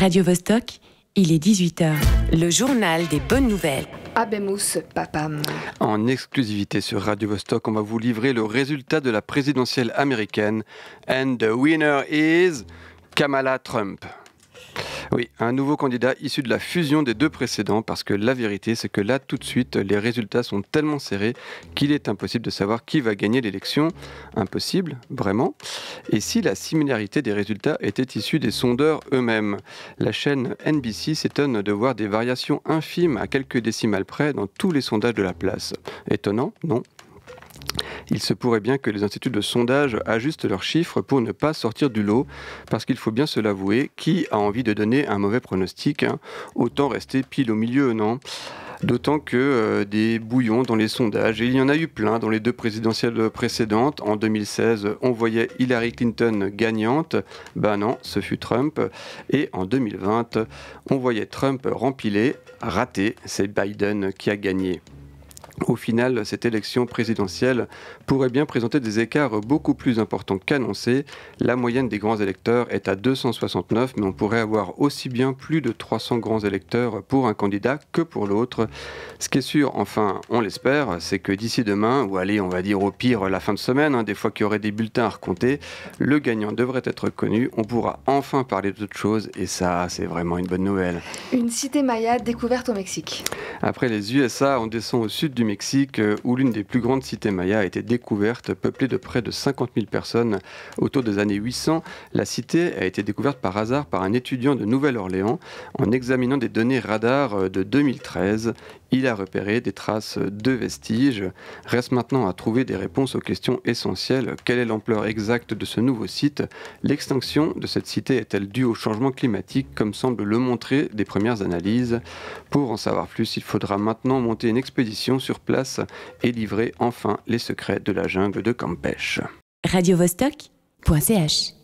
Radio Vostok, il est 18h. Le journal des bonnes nouvelles. Abemus Papam. En exclusivité sur Radio Vostok, on va vous livrer le résultat de la présidentielle américaine. And the winner is Kamala Trump. Oui, un nouveau candidat issu de la fusion des deux précédents, parce que la vérité, c'est que là, tout de suite, les résultats sont tellement serrés qu'il est impossible de savoir qui va gagner l'élection. Impossible, vraiment. Et si la similarité des résultats était issue des sondeurs eux-mêmes? La chaîne NBC s'étonne de voir des variations infimes à quelques décimales près dans tous les sondages de la place. Étonnant, non? Il se pourrait bien que les instituts de sondage ajustent leurs chiffres pour ne pas sortir du lot, parce qu'il faut bien se l'avouer, qui a envie de donner un mauvais pronostic, autant rester pile au milieu, non? D'autant que des bouillons dans les sondages, et il y en a eu plein dans les deux présidentielles précédentes. En 2016, on voyait Hillary Clinton gagnante, ben non, ce fut Trump. Et en 2020, on voyait Trump rempilé, raté, c'est Biden qui a gagné. Au final, cette élection présidentielle pourrait bien présenter des écarts beaucoup plus importants qu'annoncés. La moyenne des grands électeurs est à 269, mais on pourrait avoir aussi bien plus de 300 grands électeurs pour un candidat que pour l'autre. Ce qui est sûr, enfin, on l'espère, c'est que d'ici demain, ou allez, on va dire au pire la fin de semaine, des fois qu'il y aurait des bulletins à recompter, le gagnant devrait être connu. On pourra enfin parler d'autre chose, et ça, c'est vraiment une bonne nouvelle. Une cité maya découverte au Mexique. Après les USA, on descend au sud du Mexique, où l'une des plus grandes cités mayas a été découverte, peuplée de près de 50 000 personnes autour des années 800. La cité a été découverte par hasard par un étudiant de Nouvelle-Orléans. En examinant des données radar de 2013, il a repéré des traces de vestiges. Reste maintenant à trouver des réponses aux questions essentielles. Quelle est l'ampleur exacte de ce nouveau site? L'extinction de cette cité est-elle due au changement climatique, comme semblent le montrer des premières analyses? Pour en savoir plus, il faudra maintenant monter une expédition sur place et livrer enfin les secrets de la jungle de Campeche. radiovostok.ch